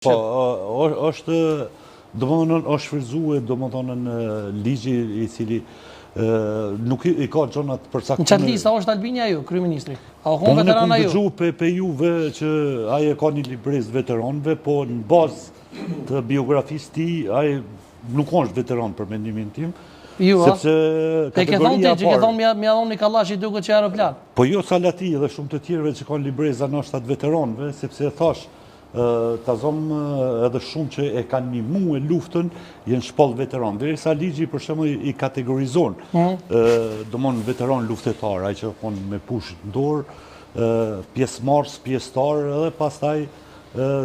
Po, është, domethënë, është shfrytzuar, domethënë, ligji I cili nuk I ka gjonat përcaktuar. Në çat lista është Albania ju, kryeministri. A Po hon veterana ju? Unë kam dëgjuar pe juve që ai ka një libresë veteranëve, po në bazë të biografisë tij, ai nuk është veteran për mendimin tim. Ju, sepse kategoria që ke thonë mja dhoni kallashi duket që aeroplan. Po jo Salati dhe shumë të tjerëve që kanë libreza nështë atë veteranëve, sepse thash, ta zomë edhe shumë që e kanë ndihmu e luftën, jenë shpall veteran. Derisa ligji për shembull I kategorizon, domon veteran luftetar, ai që kanë me push në dorë, pjesëmarrës, pjesëtar edhe pastaj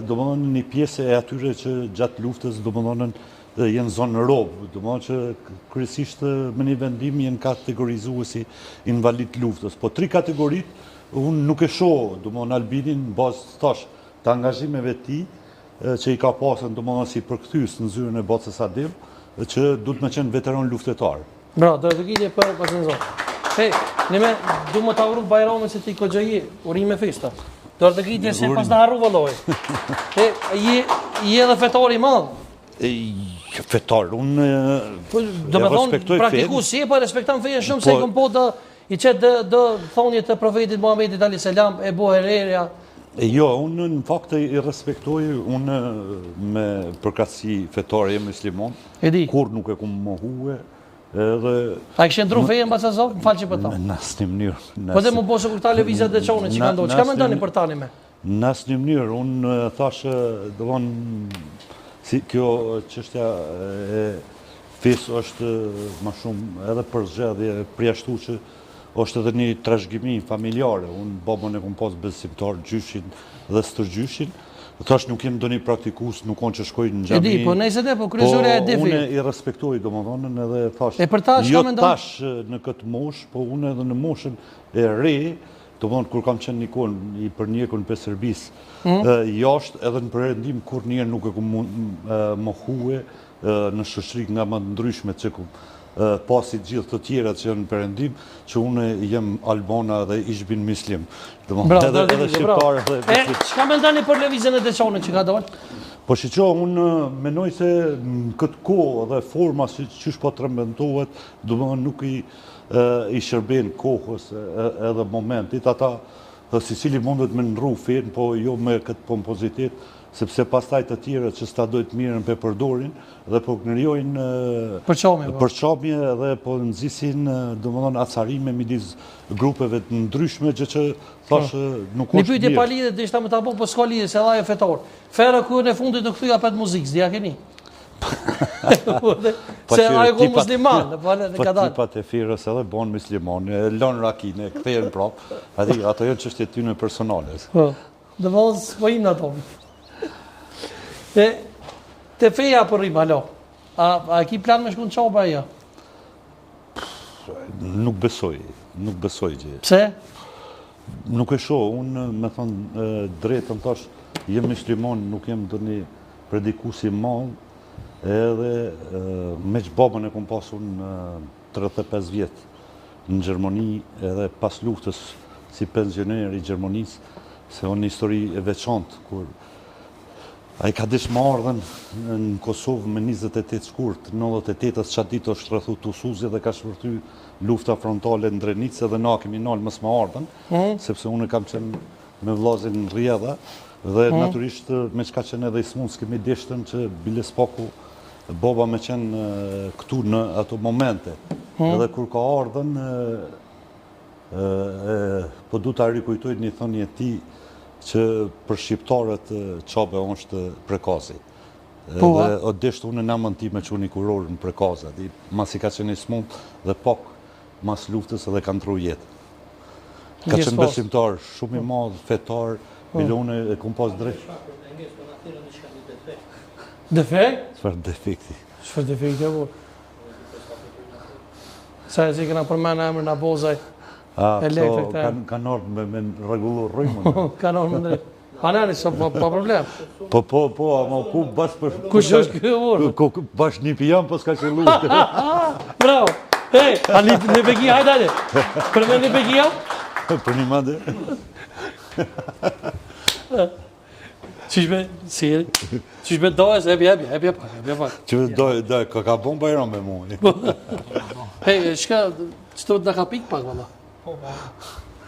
domon një pjesë e atyre që gjatë luftës domon jenë zonë robë, domon që kryesisht me një vendim jenë kategorizuar si invalid luftës. Po tri kategoritë unë nuk e shoh domon Albinin në bazë thash të angazhimeve ti, që I ka pasën domethënë si përkthyes në zyrën e Bocës Adem, që duhet me qenë veteran luftetar. Bra, do të gjetje për pasenzon. Hey, nime du më ta uroj Bajramit se ti kogjaji, urime festa. Do të gjetje se pas na harru valloj. Hey, je edhe fetar I madh. Fetar, unë respektoj fen. Praktikus si po respekton fenë shumë se kom po të I qetë dë thonje të profetit Muhamedit alayhis salam e bohereria. Jo, unë në fakt I respektoj, unë me përkatësi fetare jam musliman, kur nuk e kum mohue, edhe... A kështë ndru feje në Bacazov? Më falë që për ta. Në asnjë mënyrë. Po dhe më posë kur ta lëvizat dhe qone që ka ndohë, që ka me ndoni për tani me? Në asnjë mënyrë, unë thashë, dëvon, si kjo çështja e fesë është ma shumë edhe për zgjedhje përjashtu që është edhe një trashëgimi familjare. Unë babën e kom pas besimtar gjyshin dhe stërgjyshin. Thash nuk jem ndonjë praktikus, nuk on që shkoj në xhami. E di, po nëse dhe, po kryesorja e di. Unë I respektoj domethënë edhe thash. E për ta jo tash në këtë moshë, po unë edhe në moshën e re, domethënë kur kam qenë nikon I përnjekun për serbisë, jashtë edhe në perëndim kur njëherë nuk e kam mohue në shoqëri nga më të ndryshme që pasi gjithë të tjera që janë në perëndim, që unë jem Albana dhe ishbin muslim. Edhe shqiptar edhe muslim. Çka mendoni për lëvizjen e Deçanit që ka dalë? Po shiqo, unë menoj se në këtë kohë dhe forma si qysh po trembëntohet, domethënë nuk I shërben kohës edhe momentit, ata si cili mundet me ndrru fen, po jo me këtë pompozitet, sepse pastaj të tjera që s'ta dojtë mirën për përdorin dhe po knërjojnë përqamje dhe po nëzisin domethënë acarime midis grupeve të ndryshme që thash nuk është mirë. Një pyetje pa lidhje dhe ishta më ta bëj po s'ka lidhje se edhe ajo fetar. Fera kur në fundit nuk thyja pat muzikë, s'dia keni. Se ajo ko musliman, po ka dalë. Tipat e firës edhe bon musliman, lën rakine, kthehen prapë. Ato janë çështje tyne personale. Po. Domos po im ato. Te feja për rrim, alo. A ki plan me shku në qoba ja? Nuk besoj gjë. Pse? Nuk e shoh, unë me thonë drejtën tash, jem musliman, nuk jem ndonjë predikus I madh, edhe me që babën e kom pasur në 35 vjetë në Gjermani, edhe pas luftës si pensioner I Gjermanisë, se unë një histori e veçantë, kur a I ka dish më ardhen në Kosovë me 28 shkurt, 98-ës qatë ditë është rrethu Tusuzi dhe ka shpërthy lufta frontale në Drenicë dhe na kemi nalë mësë më ardhen, sepse unë kam qenë me vllazin në Rjedha dhe naturisht me qka qenë edhe I smunë s'kemi deshtën që bile s'paku baba me qenë këtu në ato momente. Edhe kur ka ardhen, po du ta rikujtoj një thënie ti, që për shqiptarët qabe është prekazi. Dhe o deshtë unë në namën ti me që unë I kurorë në prekazi. Mas I ka qenë I smut dhe pak mas luftës edhe kanë tru jetë. Ka qenë besimtar, shumë I madhë, fetar, milone e kom pas drejtë. Defekt? Çfarë defekti? Çfarë defekti e bu? Sa e si këna përmena emër në bozaj. Këto kanë ardhë me regullu rrymën. Kanë ardhë me drejtë. Panani, pa problem. Po, ama ku bash për... Kush është kjo urë? Bash një pijam, po s'ka që lu. Bravo. Hej, a një bekia, hajde, hajde. Për me një bekia? Për një mande. Qishme dojës, epi pak. Që do ka bon Bajram me mu. Hej, shka, që të ka pik pak, valla.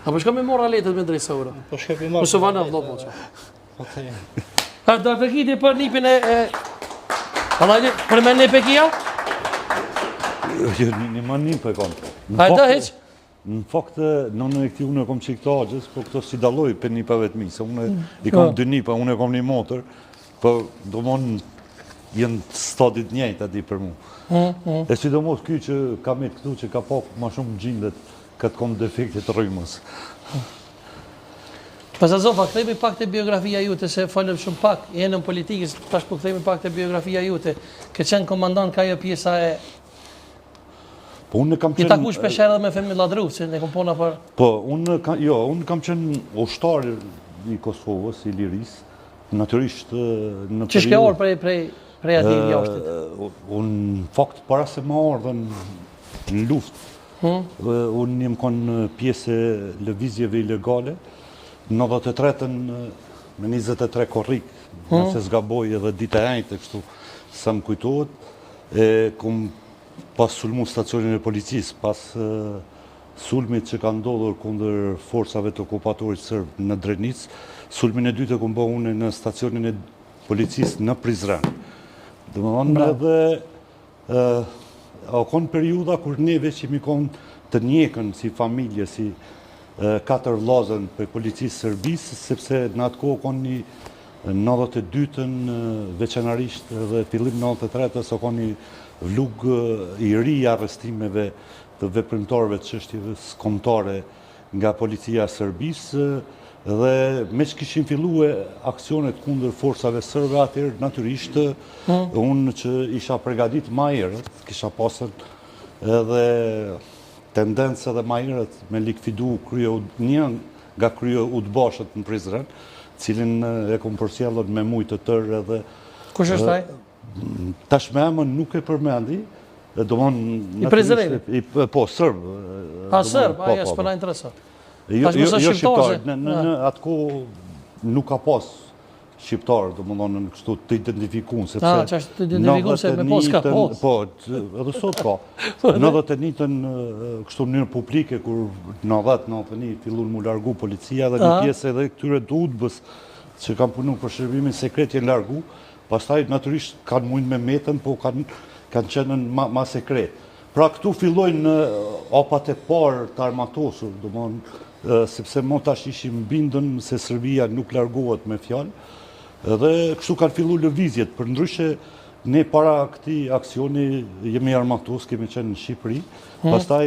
Apo shka me mora letët me drejtë ura? Po shkepi marrë. Mësë vana vlo, po që. Okej. Do të kiti për nipin e... Alajde, për me një pekia? Një ma një për konë. Hajde, heq. Në fakt, në e këti unë e kom qik të agjës, po këto si daloj për një për vetë mi, se unë i kom dy një, unë e kom një motor, po do mon jenë stadit njejt ati për mu. E sidomos kjo që kam e këtu që ka pak ma shumë gjindet, këtë kom defektit rrymës. Pas Azofa, këthejme pak të biografia jute, se falem shumë pak, jenë në politikës, tash po këthejme pak të biografia jute, ke qenë komandant ka jo pjesa e... Po unë kam qenë... I taku shpesher edhe me Femil Ladru, që ne kompona për... Po, unë kam qenë ushtar i Kosovës, i Liris, natyrisht në që shke orë prej ati jashtit? Unë, fakt, para se ma ardhen në luft, unë jem konë pjesë lëvizjeve ilegale, në 93-ën me 23 korrik, nëse zgaboj edhe dita e ejtë, kështu sa më kujtohet, kom pas sulmu stacionin e policisë, pas sulmit që ka ndodhur kundër forsave të okupatorit sërbë në Drenicë, sulmin e dytë e kom bë une në stacionin e policisë në Prizren. Dhe më thonë edhe, a konë periuda kur neve që mi konë të njekën si familje, si 4 vllazën për policisë sërbisë, sepse në atë kohë konë një 92-ën veçanarisht dhe fillim 93-ës o konë një vlug i ri i arrestimeve të veprimtarëve të çështjeve kombëtare nga policia e Serbisë dhe me që kishin filluar aksionet kundër forsave serbe atëherë natyrisht unë që isha përgatit më herët, kisha pasur edhe tendencë edhe më herët me likvidu një nga krye udbashët në Prizren, cilin e kom përsjellur me mujtë të tërë edhe... Kush është ai? Tash me emën nuk e përmendi, I Prizrenit? Po, sërb. A, sërb, aja s'pëna interesat. Jo shqiptar, në atë kohë nuk ka pas shqiptar, do më thonë në kështu të identifikun, sepse... A, që është të identifikun se me pos ka pos. Po, edhe sot ka. Në 91-ën kështu mënyrë publike, kur në 91 fillun mu largu policia dhe një pjesë edhe këtyre të udbës që kam punu për shërbimin sekret jenë largu, pastaj natyrisht kanë mujnë me metën, po kanë qenën ma sekret. Pra këtu fillojnë apat e parë të armatosur, do më sepse mo tash ishim bindën se Serbia nuk largohet me fjalë, dhe kështu kanë fillu lëvizjet, për ndryshe ne para këti aksioni jemi armatos, kemi qenë në Shqipëri, pastaj